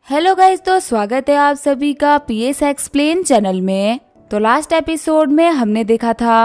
Hello guys, तो स्वागत है आप सभी का पीएस एक्सप्लेन चैनल में। तो लास्ट एपिसोड में हमने देखा था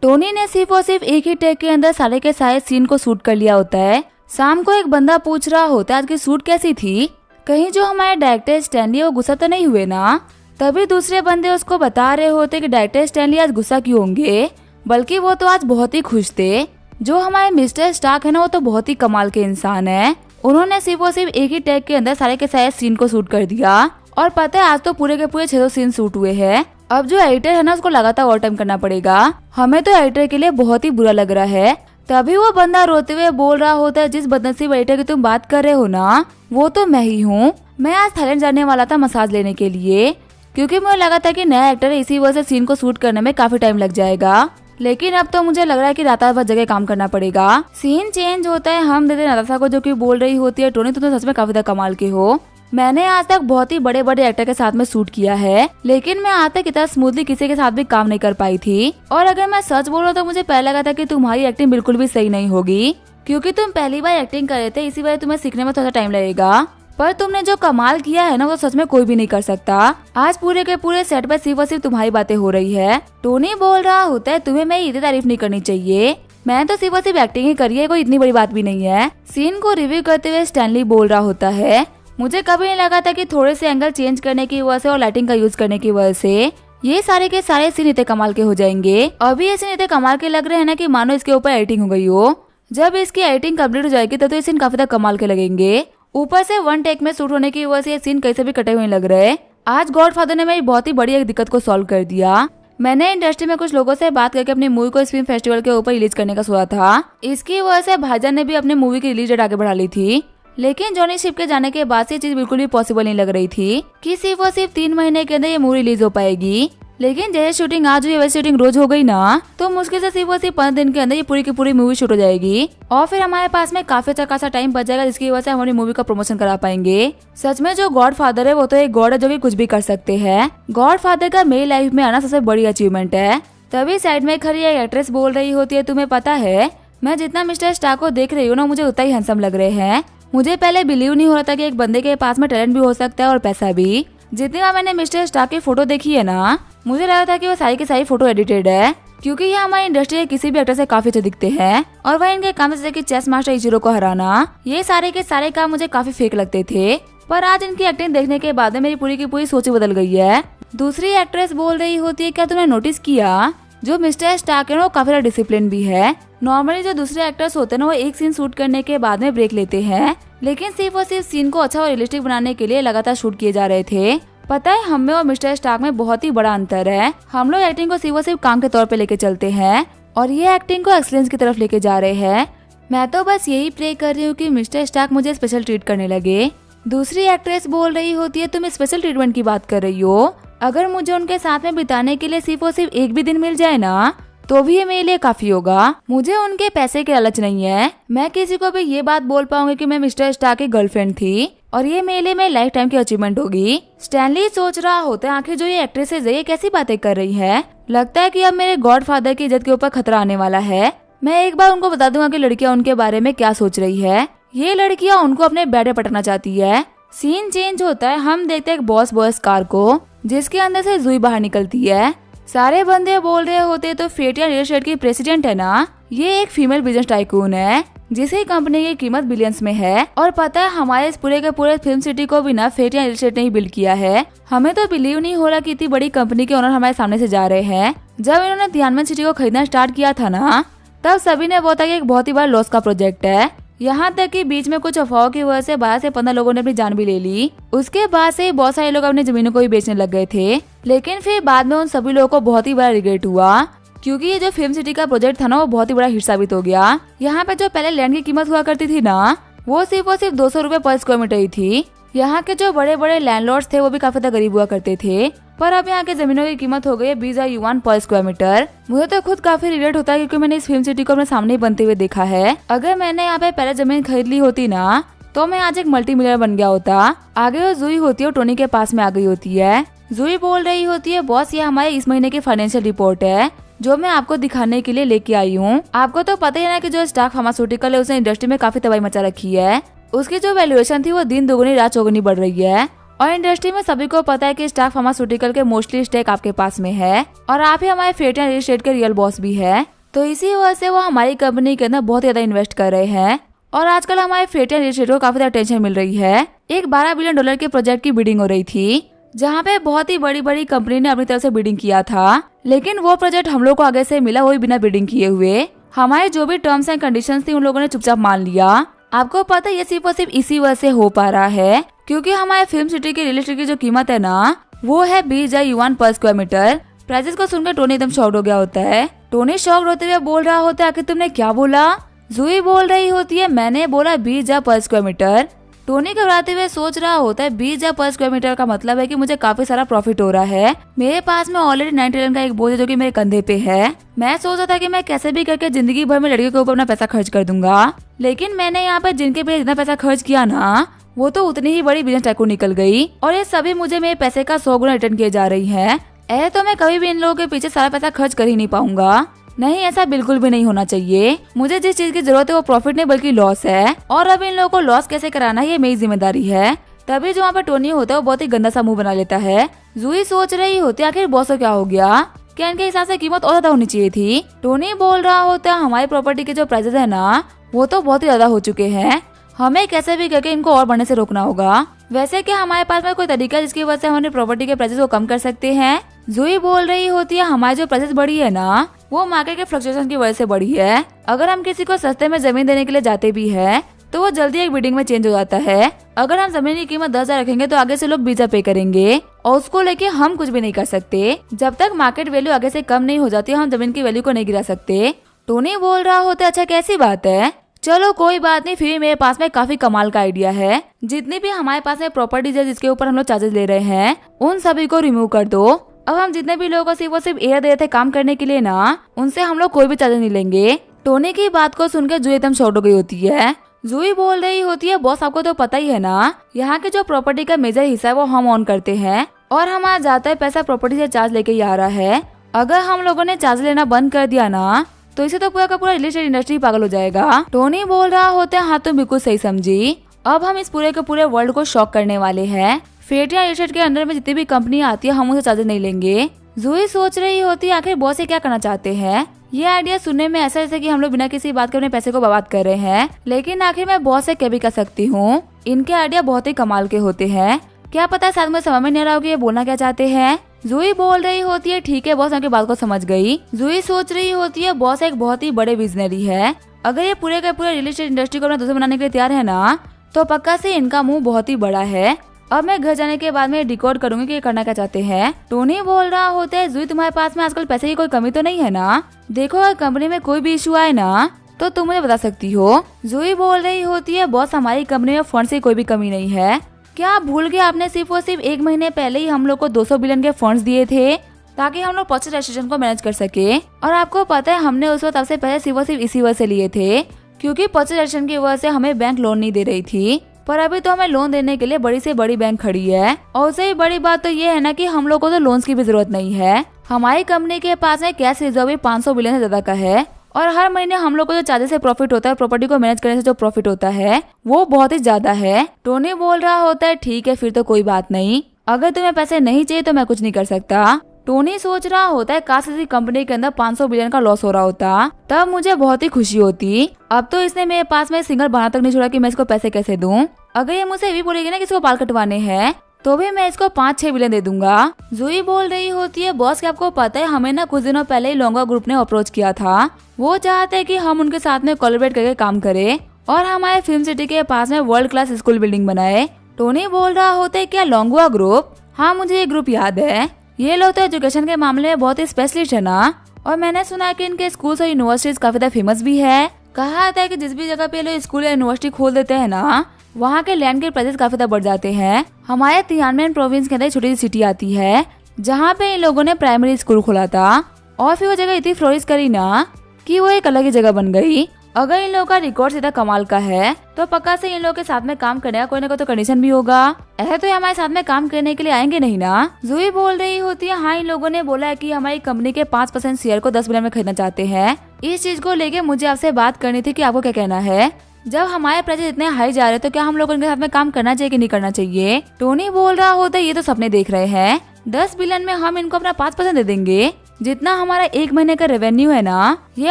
टोनी ने सिर्फ और सिर्फ एक ही टेक के अंदर सारे के सारे सीन को शूट कर लिया होता है। शाम को एक बंदा पूछ रहा होता है आज की शूट कैसी थी, कहीं जो हमारे डायरेक्टर स्टैनली वो गुस्सा तो नहीं हुए ना। तभी दूसरे बंदे उसको बता रहे होते कि डायरेक्टर स्टैनली आज गुस्सा क्यों होंगे, बल्कि वो तो आज बहुत ही खुश थे। जो हमारे मिस्टर स्टार्क है ना, वो तो बहुत ही कमाल के इंसान है। उन्होंने सिर्फ और सिर्फ एक ही टैग के अंदर सारे के सारे सीन को शूट कर दिया। और पता है आज तो पूरे के पूरे 600 सीन शूट हुए हैं। अब जो एडिटर है ना, उसको लगातार ओवर टाइम करना पड़ेगा। हमें तो एडिटर के लिए बहुत ही बुरा लग रहा है। तभी वो बंदा रोते हुए बोल रहा होता है, जिस बदनसीब एडिटर की तुम बात कर रहे हो ना, वो तो मैं ही हूँ। मैं आज थाईलैंड जाने वाला था मसाज लेने के लिए, क्योंकि मुझे लगा था कि नया एक्टर है, इसी वजह से सीन को शूट करने में काफी टाइम लग जाएगा। लेकिन अब तो मुझे लग रहा है कि रात भर जगह काम करना पड़ेगा। सीन चेंज होता है, हम देते नताशा को जो कि बोल रही होती है, टोनी तुम तो सच में काफी कमाल के हो। मैंने आज तक बहुत ही बड़े बड़े एक्टर के साथ में शूट किया है, लेकिन मैं आज तक इतना स्मूथली किसी के साथ भी काम नहीं कर पाई थी। और अगर मैं सच बोल रहा हूँ तो मुझे पहले लगा था कि तुम्हारी एक्टिंग बिल्कुल भी सही नहीं होगी, क्योंकि तुम पहली बार एक्टिंग कर रहे थे, इसी वजह तुम्हें सीखने में थोड़ा टाइम लगेगा। पर तुमने जो कमाल किया है ना, वो सच में कोई भी नहीं कर सकता। आज पूरे के पूरे सेट पर सिर्फ और सिर्फ तुम्हारी बातें हो रही है। टोनी बोल रहा होता है तुम्हें मेरी इतनी तारीफ नहीं करनी चाहिए, मैंने तो सिर्फ और सिर्फ एक्टिंग ही करी है, कोई इतनी बड़ी बात भी नहीं है। सीन को रिव्यू करते हुए स्टैनली बोल रहा होता है, मुझे कभी नहीं लगा था कि थोड़े से एंगल चेंज करने की वजह से और लाइटिंग का यूज करने की वजह से ये सारे के सारे सीन इतने कमाल के हो जाएंगे। अभी ये सीन इतने कमाल के लग रहे हैं ना कि मानो इसके ऊपर एडिटिंग हो गई हो। जब इसकी एडिटिंग कम्प्लीट हो जाएगी तो ये सीन काफी कमाल के लगेंगे। ऊपर से वन टेक में शूट होने की वजह से ये सीन कैसे भी कटे हुए लग रहे। आज गॉडफादर ने मेरी बहुत ही बड़ी एक दिक्कत को सॉल्व कर दिया। मैंने इंडस्ट्री में कुछ लोगों से बात करके अपनी मूवी को इस फिल्म फेस्टिवल के ऊपर रिलीज करने का सोचा था। इसकी वजह से भाईजान ने भी अपनी मूवी की रिलीज डेट आगे बढ़ा ली थी, लेकिन जॉनी शिप के जाने के बाद से ये चीज बिल्कुल भी पॉसिबल नहीं लग रही थी कि सिर्फ और सिर्फ 3 महीने के अंदर ये मूवी रिलीज हो पाएगी। लेकिन जैसे शूटिंग आज हुई वैसे शूटिंग रोज हो गई ना, तो मुश्किल से सिर्फ और सिर्फ 5 दिन के अंदर ये पूरी की पूरी मूवी शूट हो जाएगी। और फिर हमारे पास में काफी अच्छा खासा टाइम बच जाएगा, जिसकी वजह से हमारी मूवी का प्रमोशन करा पाएंगे। सच में जो गॉडफादर है वो तो एक गॉड है जो कि कुछ भी कर सकते हैं। गॉडफादर का मेरी लाइफ में आना सबसे बड़ी अचीवमेंट है। तभी साइड में खड़ी एक एक्ट्रेस बोल रही होती है, तुम्हें पता है मैं जितना मिस्टर स्टार्क को देख रही हूँ ना, मुझे उतना ही हैंडसम लग रहे हैं। मुझे पहले बिलीव नहीं हो रहा था कि एक बंदे के पास में टैलेंट भी हो सकता है और पैसा भी। जितनी बार मैंने मिस्टर स्टार्क की फोटो देखी है ना, मुझे लगा था कि वो सारी की सारी फोटो एडिटेड है, क्योंकि ये हमारी इंडस्ट्री के किसी भी एक्टर से काफी अच्छे दिखते हैं। और वह इनके काम जैसे कि चेस मास्टर इचिरो को हराना, ये सारे के सारे काम मुझे काफी फेक लगते थे। पर आज इनकी एक्टिंग देखने के बाद मेरी पूरी की पूरी सोच बदल गई है। दूसरी एक्ट्रेस बोल रही होती है, क्या तुमने नोटिस किया जो मिस्टर स्टार्क है वो काफी डिसिप्लिन भी है। नॉर्मली जो दूसरे एक्टर्स होते हैं ना, वो एक सीन शूट करने के बाद में ब्रेक लेते हैं, लेकिन सिर्फ और सिर्फ सीन को अच्छा और रियलिस्टिक बनाने के लिए लगातार शूट किए जा रहे थे। पता है हम में और मिस्टर स्टार्क में बहुत ही बड़ा अंतर है। हम लोग एक्टिंग को सिर्फ और सिर्फ काम के तौर पे लेके चलते हैं, और ये एक्टिंग को एक्सीलेंस की तरफ लेके जा रहे हैं। मैं तो बस यही प्रे कर रही हूँ कि मिस्टर स्टार्क मुझे स्पेशल ट्रीट करने लगे। दूसरी एक्ट्रेस बोल रही होती है, तुम स्पेशल ट्रीटमेंट की बात कर रही हो, अगर मुझे उनके साथ में बिताने के लिए सिर्फ और सिर्फ एक भी दिन मिल जाए ना, तो भी ये मेरे लिए काफी होगा। मुझे उनके पैसे की लालच नहीं है। मैं किसी को भी ये बात बोल पाऊंगी कि मैं मिस्टर स्टार्क की गर्लफ्रेंड थी, और ये मेरे लिए मेरी लाइफ टाइम की अचीवमेंट होगी। स्टैनली सोच रहा होता है, आखिर जो ये एक्ट्रेसेस है ये कैसी बातें कर रही है। लगता है कि अब मेरे गॉडफादर की इज्जत के ऊपर खतरा आने वाला है। मैं एक बार उनको बता दूंगा कि लड़कियां उनके बारे में क्या सोच रही है। ये लड़कियां उनको अपने बेड पे पटकना चाहती है। सीन चेंज होता है, हम देखते हैं एक बॉस बॉयस कार को, जिसके अंदर से जुई बाहर निकलती है। सारे बंदे बोल रहे होते तो फेटिया रियल एस्टेट की प्रेसिडेंट है ना, ये एक फीमेल बिजनेस टाइकून है, जिसे कंपनी की कीमत बिलियंस में है। और पता है हमारे इस पूरे के पूरे फिल्म सिटी को भी ना फेटिया रियल एस्टेट ने ही बिल्ड किया है। हमें तो बिलीव नहीं हो रहा कि इतनी बड़ी कंपनी के ओनर हमारे सामने से जा रहे हैं। जब इन्होंने तियानवन सिटी को खरीदना स्टार्ट किया था ना, तब सभी ने बोला कि एक बहुत ही बड़ा लॉस का प्रोजेक्ट है। यहाँ तक कि बीच में कुछ अफवाहों की वजह से 12 से 15 लोगों ने अपनी जान भी ले ली। उसके बाद से बहुत सारे लोग अपनी जमीनों को भी बेचने लग गए थे, लेकिन फिर बाद में उन सभी लोगों को बहुत ही बड़ा रिग्रेट हुआ, क्योंकि ये जो फिल्म सिटी का प्रोजेक्ट था ना, वो बहुत ही बड़ा हिट साबित हो गया। यहाँ पे जो पहले लैंड की कीमत हुआ करती थी ना, वो सिर्फ और सिर्फ 200 रुपए पर स्क्वायर मीटर ही थी। यहाँ के जो बड़े बड़े लैंडलॉर्ड्स थे वो भी काफी गरीब हुआ करते थे, पर अब यहाँ के जमीनों की कीमत हो गई है 20,000 युआन पर स्क्वायर मीटर। मुझे तो खुद काफी रिग्रेट होता है, क्योंकि मैंने इस फिल्म सिटी को अपने सामने ही बनते हुए देखा है। अगर मैंने यहाँ पे पहले जमीन खरीद ली होती ना, तो मैं आज एक मल्टी मिलियनर बन गया होता। आगे वो जुई होती है, टोनी के पास में आ गई होती है। जुई बोल रही होती है, बॉस ये हमारे इस महीने की फाइनेंशियल रिपोर्ट है, जो मैं आपको दिखाने के लिए लेके आई हूँ। आपको तो पता ही है ना कि जो स्टार्क फार्मास्यूटिकल है उसने इंडस्ट्री में काफी तबाही मचा रखी है। उसकी जो वैल्यूएशन थी वो दिन दोगुनी रात चौगुनी बढ़ रही है। और इंडस्ट्री में सभी को पता है कि स्टार फार्मास्यूटिकल के मोस्टली स्टेक आपके पास में है और आप ही हमारे फेटिया रियल एस्टेट के रियल बॉस भी है। तो इसी वजह से वो हमारी कंपनी के अंदर बहुत ज्यादा इन्वेस्ट कर रहे हैं और आजकल हमारे फेटिया रियल एस्टेट को काफी ज्यादा टेंशन मिल रही है। एक $12 बिलियन के प्रोजेक्ट की बिडिंग हो रही थी जहाँ पे बहुत ही बड़ी बड़ी कंपनी ने अपनी तरफ से बिडिंग किया था, लेकिन वो प्रोजेक्ट हम लोग को आगे से मिला, वो भी बिना बिडिंग किए हुए। हमारे जो भी टर्म्स एंड कंडीशंस थी उन लोगों ने चुपचाप मान लिया। आपको पता है ये सिर्फ और सिर्फ इसी वजह से हो पा रहा है क्योंकि हमारे फिल्म सिटी की रियल एस्टेट की जो कीमत है ना वो है 20,000 युआन पर स्क्वायर मीटर। प्राइसेस को सुनकर टोनी एकदम शॉक्ड हो गया होता है। टोनी शॉक्ड होते हुए बोल रहा होता है आखिर तुमने क्या बोला? जूही बोल रही होती है मैंने बोला 20,000 पर स्क्वायर मीटर। टोनी घबराते हुए सोच रहा होता है 20,000 पर स्क्वायर मीटर का मतलब है कि मुझे काफी सारा प्रॉफिट हो रहा है। मेरे पास में ऑलरेडी 9 ट्रिलियन का एक बोझ है जो कि मेरे कंधे पे है। मैं सोच रहा था कि मैं कैसे भी करके जिंदगी भर में लड़कियों के ऊपर अपना पैसा खर्च कर दूंगा, लेकिन मैंने यहाँ पे जिनके पे जितना पैसा खर्च किया ना वो तो उतनी ही बड़ी बिजनेस टाइकून निकल गई और ये सभी मुझे मेरे पैसे का 100 गुना रिटर्न किए जा रही है। ऐसे तो मैं कभी भी इन लोगों के पीछे सारा पैसा खर्च कर ही नहीं पाऊंगा। नहीं, ऐसा बिल्कुल भी नहीं होना चाहिए। मुझे जिस चीज की जरूरत है वो प्रॉफिट नहीं बल्कि लॉस है और अब इन लोगों को लॉस कैसे कराना है ये मेरी जिम्मेदारी है। तभी जो वहाँ पे टोनी होता है वो बहुत ही गंदा सा मुंह बना लेता है। जूही सोच रही होती है आखिर बॉस को क्या हो गया, क्या इनके हिसाब से कीमत और ज्यादा होनी चाहिए थी। टोनी बोल रहा होता है हमारी प्रॉपर्टी के जो प्राइसेस है ना वो तो बहुत ही ज्यादा हो चुके हैं, हमें कैसे भी करके इनको और बढ़ने से रोकना होगा। वैसे क्या हमारे पास में कोई तरीका है जिसकी वजह से हमारे प्रॉपर्टी के प्राइसेस को कम कर सकते हैं? जूही बोल रही होती है हमारी जो प्राइसेस बढ़ी है ना वो मार्केट के फ्लक्चुएशन की वजह से बढ़ी है। अगर हम किसी को सस्ते में जमीन देने के लिए जाते भी है तो वो जल्दी एक बिडिंग में चेंज हो जाता है। अगर हम जमीन की कीमत 10,000 रखेंगे तो आगे से लोग 20,000 पे करेंगे और उसको लेके हम कुछ भी नहीं कर सकते। जब तक मार्केट वैल्यू आगे से कम नहीं हो जाती हम जमीन की वैल्यू को नहीं गिरा सकते। टोनी बोल रहा होता है अच्छा कैसी बात है, चलो कोई बात नहीं, फिर मेरे पास में काफी कमाल का आइडिया है। जितनी भी हमारे पास में प्रॉपर्टीज है जिसके ऊपर हम लोग चार्जेस ले रहे हैं उन सभी को रिमूव कर दो। अब हम जितने भी लोगों को सिर्फ एयर दे थे काम करने के लिए ना उनसे हम लोग कोई भी चार्जेस नहीं लेंगे। टोनी की बात को सुनकर जूही एकदम शॉक हो गई होती है। जूही बोल रही होती है बॉस आपको तो पता ही है ना यहाँ के जो प्रॉपर्टी का मेजर हिस्सा है वो हम ऑन करते हैं और हमारा ज्यादा पैसा प्रॉपर्टी से चार्ज लेके ही आ रहा है। अगर हम लोगों ने चार्ज लेना बंद कर दिया ना तो इसे तो पूरा का पूरा रियल एस्टेट इंडस्ट्री पागल हो जाएगा। टोनी बोल रहा होता है हाँ तुम बिल्कुल सही समझी, अब हम इस पूरे के पूरे वर्ल्ड को शॉक करने वाले हैं। फेटिया रियल एस्टेट के अंदर में जितनी भी कंपनी आती है हम उसे चार्जेस नहीं लेंगे। जूही सोच रही होती है आखिर बॉस ये क्या करना चाहते हैं। ये आइडिया सुनने में ऐसा जैसे कि हम लोग बिना किसी बात के अपने पैसे को बर्बाद कर रहे हैं, लेकिन आखिर मैं बॉस से क्या भी कर सकती हूँ। इनके आइडिया बहुत ही कमाल के होते हैं, क्या पता शायद मुझे समझ में नहीं आ रहा हो कि ये बोलना क्या चाहते हैं। जूही बोल रही होती है ठीक है बॉस आपकी बात को समझ गई। जूही सोच रही होती है बॉस एक बहुत ही बड़े विजनरी है, अगर ये पूरे के पूरे रियल एस्टेट इंडस्ट्री को अपना दूसरे बनाने के लिए तैयार है ना तो पक्का से इनका मुंह बहुत ही बड़ा है। अब मैं घर जाने के बाद में डिकोड करूंगी कि ये करना क्या चाहते हैं। टोनी बोल रहा होता है जूही तुम्हारे पास में आजकल पैसे की कोई कमी तो नहीं है ना, देखो अगर कंपनी में कोई भी इशू आए ना तो तुम मुझे बता सकती हो। जूही बोल रही होती है बॉस हमारी कंपनी में फंड से कोई भी कमी नहीं है, क्या आप भूल गए आपने सिर्फ और सिर्फ 1 महीने पहले ही हम लोग को 200 बिलियन के फंड्स दिए थे ताकि हम लोग पॉजिटिव रेजिस्ट्रेशन को मैनेज कर सके। और आपको पता है हमने उस वक्त आपसे पहले सिर्फ और सिर्फ इसी वजह से लिए थे क्योंकि पॉजिटिव रेजिस्ट्रेशन की वजह से हमें बैंक लोन नहीं दे रही थी, पर अभी तो हमें लोन देने के लिए बड़ी से बड़ी बैंक खड़ी है। और उससे भी बड़ी बात तो ये है ना कि हम लोग को तो लोन्स की भी जरूरत नहीं है। हमारी कंपनी के पास में कैश रिजर्व भी 500 बिलियन से ज्यादा का है और हर महीने हम लोग को जो चार्जेस से प्रॉफिट होता है, प्रॉपर्टी को मैनेज करने से जो प्रॉफिट होता है वो बहुत ही ज्यादा है। टोनी बोल रहा होता है ठीक है फिर तो कोई बात नहीं, अगर तुम्हें पैसे नहीं चाहिए तो मैं कुछ नहीं कर सकता। टोनी सोच रहा होता है काश किसी कंपनी के अंदर 500 बिलियन का लॉस हो रहा होता तब मुझे बहुत ही खुशी होती। अब तो इसने मेरे पास में सिंगल बना तक नहीं छोड़ा कि मैं इसको पैसे कैसे दूं। अगर ये मुझसे भी बोलेगी ना कि इसको बाल कटवाने हैं तो भी मैं इसको 5-6 बिलियन दे दूंगा। जूही बोल रही होती है बॉस क्या आपको पता है हमें ना कुछ दिनों पहले ही लोंगा ग्रुप ने अप्रोच किया था, वो चाहते हैं कि हम उनके साथ में कोलैबोरेट करके काम करें और हमारे फिल्म सिटी के पास में वर्ल्ड क्लास स्कूल बिल्डिंग बनाए। टोनी बोल रहा होता है क्या लोंगा ग्रुप? हाँ मुझे ये ग्रुप याद है, ये लोग तो एजुकेशन के मामले में बहुत ही स्पेशलिस्ट है ना, और मैंने सुना है कि इनके स्कूल्स और यूनिवर्सिटीज काफी ज्यादा फेमस भी है। कहा जाता है कि जिस भी जगह पे लोग स्कूल या यूनिवर्सिटी खोल देते हैं ना वहाँ के लैंड के प्राइसेस काफी ज्यादा बढ़ जाते हैं। हमारे तियानमेन प्रोविंस के अंदर छोटी सी सिटी आती है जहाँ पे इन लोगों ने प्राइमरी स्कूल खोला था और फिर वो जगह इतनी फ्लोरिश करी ना कि वो एक अलग ही जगह बन गई। अगर इन लोगों का रिकॉर्ड इतना कमाल का है तो पक्का से इन लोगों के साथ में काम करने का कोई ना कोई तो कंडीशन भी होगा, ऐसे तो ये हमारे साथ में काम करने के लिए आएंगे नहीं ना। जूही बोल रही होती है हाँ इन लोगों ने बोला है कि हमारी कंपनी के 5% शेयर को 10 बिलियन में खरीदना चाहते हैं। इस चीज को लेके मुझे आपसे बात करनी थी कि आपको क्या कहना है। जब हमारे प्राइजेस इतने हाई जा रहे हैं तो क्या हम लोगों के साथ में काम करना चाहिए कि नहीं करना चाहिए। टोनी बोल रहा होता है ये तो सपने देख रहे हैं, 10 बिलियन में हम इनको अपना 5% दे देंगे, जितना हमारा 1 महीने का रेवेन्यू है ना, ये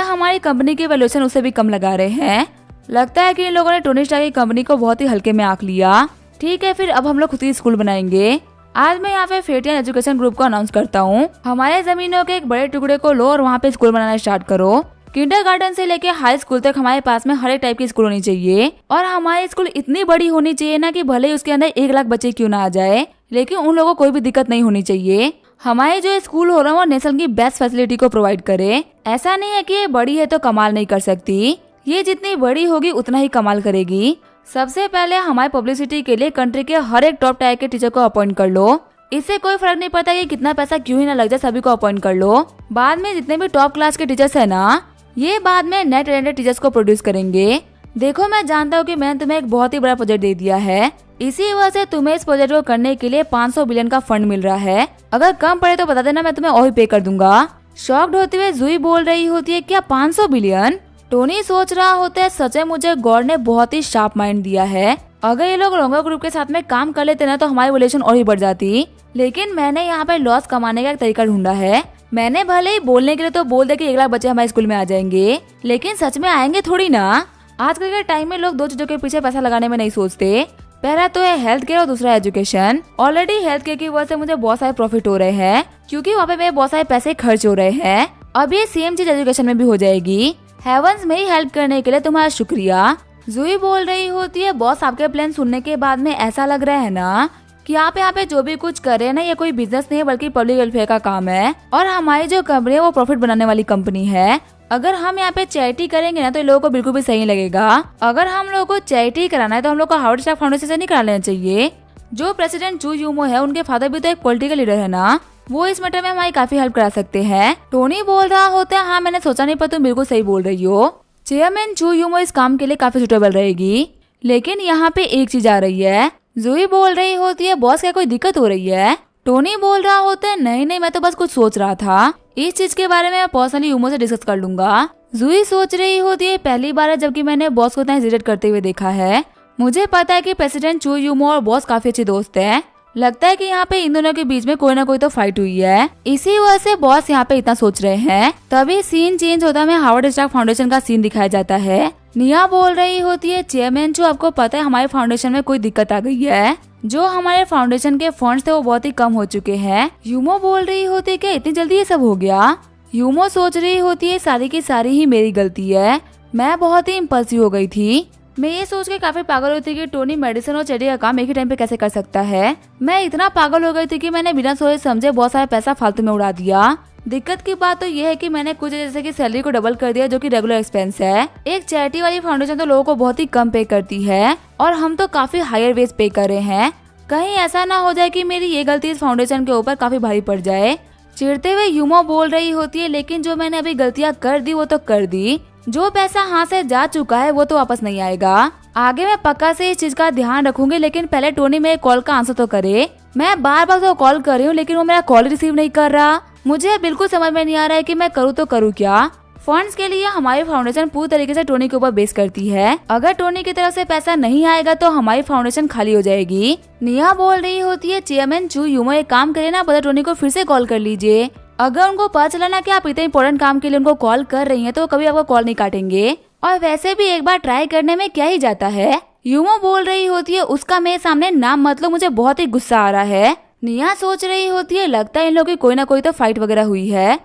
हमारी कंपनी की वैल्यूएशन उससे भी कम लगा रहे हैं। लगता है कि इन लोगों ने टोनी स्टार्क की कंपनी को बहुत ही हल्के में आंक लिया। ठीक है, फिर अब हम लोग खुद ही स्कूल बनाएंगे। आज मैं यहाँ पे फेटियन एजुकेशन ग्रुप को अनाउंस करता हूँ, हमारे जमीनों के एक बड़े टुकड़े को लो और वहाँ पे स्कूल बनाना स्टार्ट करो। किंडरगार्टन से लेके हाई स्कूल तक हमारे पास में हर एक टाइप की स्कूल होनी चाहिए, और हमारी स्कूल इतनी बड़ी होनी चाहिए ना कि भले ही उसके अंदर 1 लाख बच्चे क्यों ना आ जाए, लेकिन उन लोगों को कोई भी दिक्कत नहीं होनी चाहिए। हमारे जो स्कूल हो रहा है वो नेशनल की बेस्ट फैसिलिटी को प्रोवाइड करे। ऐसा नहीं है कि ये बड़ी है तो कमाल नहीं कर सकती, ये जितनी बड़ी होगी उतना ही कमाल करेगी। सबसे पहले हमारी पब्लिसिटी के लिए कंट्री के हर एक टॉप टायर के टीचर को अपॉइंट कर लो। इससे कोई फर्क नहीं पड़ता कि कितना पैसा क्यों ही ना लग जाए, सभी को अपॉइंट कर लो। बाद में जितने भी टॉप क्लास के टीचर्स है ना, ये बाद में नए टैलेंटेड टीचर्स को प्रोड्यूस करेंगे। देखो, मैं जानता हूँ कि मैंने तुम्हें एक बहुत ही बड़ा प्रोजेक्ट दे दिया है, इसी वजह से तुम्हें इस प्रोजेक्ट को करने के लिए 500 बिलियन का फंड मिल रहा है। अगर कम पड़े तो बता देना, मैं तुम्हें और भी पे कर दूंगा। शॉक्ड होते हुए जूही बोल रही होती है, क्या 500 बिलियन? टोनी सोच रहा होता है, सच में मुझे गॉड ने बहुत ही शार्प माइंड दिया है। अगर ये लोग लोंगा ग्रुप के साथ में काम कर लेते ना तो हमारी वैल्यूएशन और भी बढ़ जाती। लेकिन मैंने यहाँ पे लॉस कमाने का एक तरीका ढूंढा है। मैंने भले ही बोलने के लिए तो बोल दे कि 1 लाख बच्चे हमारे स्कूल में आ जाएंगे, लेकिन सच में आएंगे थोड़ी ना। आजकल के टाइम में लोग 2 चीजों के पीछे पैसा लगाने में नहीं सोचते। पहला तो है हेल्थ केयर और दूसरा एजुकेशन। ऑलरेडी हेल्थ केयर की वजह से मुझे बहुत सारे प्रॉफिट हो रहे हैं, क्योंकि वहाँ पे मेरे बहुत सारे पैसे खर्च हो रहे हैं। अब ये सेम चीज एजुकेशन में भी हो जाएगी। हेवंस मेरी हेल्प करने के लिए तुम्हारा शुक्रिया। जूही बोल रही होती है, बॉस आपके प्लान सुनने के बाद में ऐसा लग रहा है ना कि आप यहाँ पे जो भी कुछ कर रहे हैं ना, ये कोई बिजनेस नहीं है बल्कि पब्लिक वेलफेयर का काम है, और हमारी जो कंपनी है वो प्रॉफिट बनाने वाली कंपनी है। अगर हम यहाँ पे चैरिटी करेंगे ना तो लोगों को बिल्कुल भी सही लगेगा। अगर हम लोगों को चैरिटी कराना है तो हम लोग को हार्वर्ड स्टार्क फाउंडेशन से नहीं करा लेना चाहिए। जो प्रेसिडेंट चू यूमो है, उनके फादर भी तो एक पॉलिटिकल लीडर है ना, वो इस मैटर में हमारी काफी हेल्प करा सकते हैं। टोनी बोल रहा होता है, हाँ मैंने सोचा नहीं, पर तुम बिल्कुल सही बोल रही हो। चेयरमैन चू यूमो इस काम के लिए काफी सुटेबल रहेगी। लेकिन यहाँ पे एक चीज आ रही है। जूही बोल रही होती है, बॉस क्या कोई दिक्कत हो रही है? टोनी बोल रहा होता है, नहीं नहीं, मैं तो बस कुछ सोच रहा था, इस चीज के बारे में मैं पर्सनली यूमो से डिस्कस कर लूंगा। जूही सोच रही होती है, पहली बार है जबकि मैंने बॉस को इतना हेजिटेट करते हुए देखा है। मुझे पता है कि प्रेसिडेंट चू यूमो और बॉस काफी अच्छे दोस्त हैं। लगता है कि यहाँ पे इन दोनों के बीच में कोई ना कोई तो फाइट हुई है, इसी वजह से बॉस यहाँ पे इतना सोच रहे हैं। तभी सीन चेंज होता है, हार्वर्ड स्टार्क फाउंडेशन का सीन दिखाया जाता है। निया बोल रही होती है, चेयरमैन चू आपको पता है हमारे फाउंडेशन में कोई दिक्कत आ गई है, जो हमारे फाउंडेशन के फंड्स थे वो बहुत ही कम हो चुके हैं। यूमो बोल रही होती है, क्या इतनी जल्दी ये सब हो गया? यूमो सोच रही होती है, सारी की सारी ही मेरी गलती है, मैं बहुत ही इम्पल्सिव हो गई थी। मैं ये सोच के काफी पागल हुई थी कि टोनी मेडिसिन और चैरिटी का काम एक ही टाइम पे कैसे कर सकता है। मैं इतना पागल हो गई थी कि मैंने बिना सोचे समझे बहुत सारा पैसा फालतू में उड़ा दिया। दिक्कत की बात तो ये है कि मैंने कुछ जैसे कि सैलरी को डबल कर दिया, जो कि रेगुलर एक्सपेंस है। एक चैरिटी वाली फाउंडेशन तो लोगों को बहुत ही कम पे करती है, और हम तो काफी हायर वेज पे कर रहे हैं। कहीं ऐसा ना हो जाए कि मेरी ये गलती इस फाउंडेशन के ऊपर काफी भारी पड़ जाए। चिढ़ते हुए यूमो बोल रही होती है, लेकिन जो मैंने अभी गलतियाँ कर दी वो तो कर दी, जो पैसा हाथ से जा चुका है वो तो वापस नहीं आएगा। आगे मैं पक्का से इस चीज का ध्यान रखूंगी, लेकिन पहले टोनी मेरे कॉल का आंसर तो करे। मैं बार बार तो कॉल कर रही हूँ, लेकिन वो मेरा कॉल रिसीव नहीं कर रहा। मुझे बिल्कुल समझ में नहीं आ रहा है कि मैं करूँ तो करूँ क्या। फंड्स के लिए हमारी फाउंडेशन पूरी तरीके से टोनी के ऊपर बेस करती है। अगर टोनी की तरफ से पैसा नहीं आएगा तो हमारी फाउंडेशन खाली हो जाएगी। निया बोल रही होती है, चेयरमैन चू यूमो एक काम करे ना, पता टोनी को फिर से कॉल कर लीजिए। अगर उनको पता चला ना कि आप इतने इंपॉर्टेंट काम के लिए उनको कॉल कर रही हैं, तो कभी आपको कॉल नहीं काटेंगे। और वैसे भी एक बार ट्राई करने में क्या ही जाता है। यूमो बोल रही होती है, उसका मेरे सामने नाम मत लो, मुझे बहुत ही गुस्सा आ रहा है। निया सोच रही होती है, लगता है इन लोगों की कोई ना कोई तो फाइट वगैरह हुई है।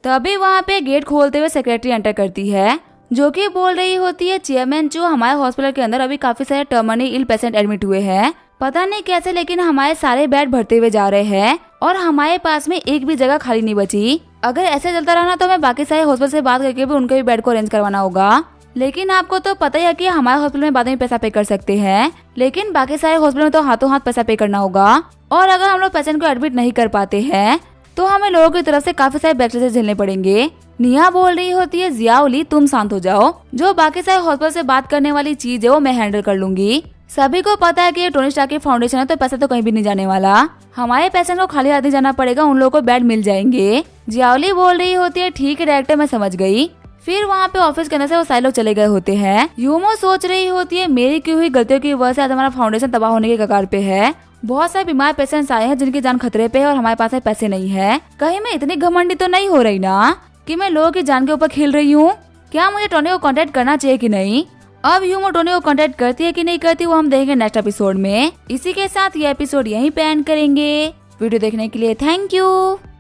तभी वहाँ पे गेट खोलते हुए सेक्रेटरी एंटर करती है, जो कि बोल रही होती है, चेयरमैन जो हमारे हॉस्पिटल के अंदर अभी काफी सारे टर्मिनली इल पेशेंट एडमिट हुए हैं। पता नहीं कैसे, लेकिन हमारे सारे बेड भरते हुए जा रहे हैं और हमारे पास में एक भी जगह खाली नहीं बची। अगर ऐसे चलता रहा ना तो मैं बाकी सारे हॉस्पिटल से बात करके भी उनके भी बेड को अरेंज करवाना होगा। लेकिन आपको तो पता ही है कि हमारे हॉस्पिटल में बाद में पैसा पे कर सकते हैं, लेकिन बाकी सारे हॉस्पिटल में तो हाथों हाथ पैसा पे करना होगा। और अगर हम लोग पेशेंट को एडमिट नहीं कर पाते हैं तो हमें लोगों की तरफ से काफी सारे बैकलैश झेलने पड़ेंगे। निया बोल रही होती है, जियाओली तुम शांत हो जाओ, जो बाकी सारे हॉस्पिटल से बात करने वाली चीज है वो मैं हैंडल कर लूंगी। सभी को पता है कि ये टोनी स्टार्क की फाउंडेशन है, तो पैसा तो कहीं भी नहीं जाने वाला। हमारे पेशेंट को खाली हाथ नहीं जाना पड़ेगा, उन लोगों को बेड मिल जाएंगे। जियाओली बोल रही होती है, ठीक है डायरेक्टर, मैं समझ गई। फिर वहाँ पे ऑफिस के अंदर से वो सारे लोग चले गए होते हैं। यूमो सोच रही होती है मेरी की हुई गलतियों की वजह से आज हमारा फाउंडेशन तबाह होने के कगार पे है। बहुत सारे बीमार पेशेंट्स आए हैं जिनकी जान खतरे पे है और हमारे पास पैसे नहीं है। कहीं मैं इतनी घमंडी तो नहीं हो रही ना कि मैं लोगों की जान के ऊपर खेल रही हूँ। क्या मुझे टोनी को कांटेक्ट करना चाहिए कि नहीं? अब यूमो टोनी को कांटेक्ट करती है कि नहीं करती वो हम देखेंगे नेक्स्ट एपिसोड में। इसी के साथ ये एपिसोड यहीं पे एंड करेंगे। वीडियो देखने के लिए थैंक यू।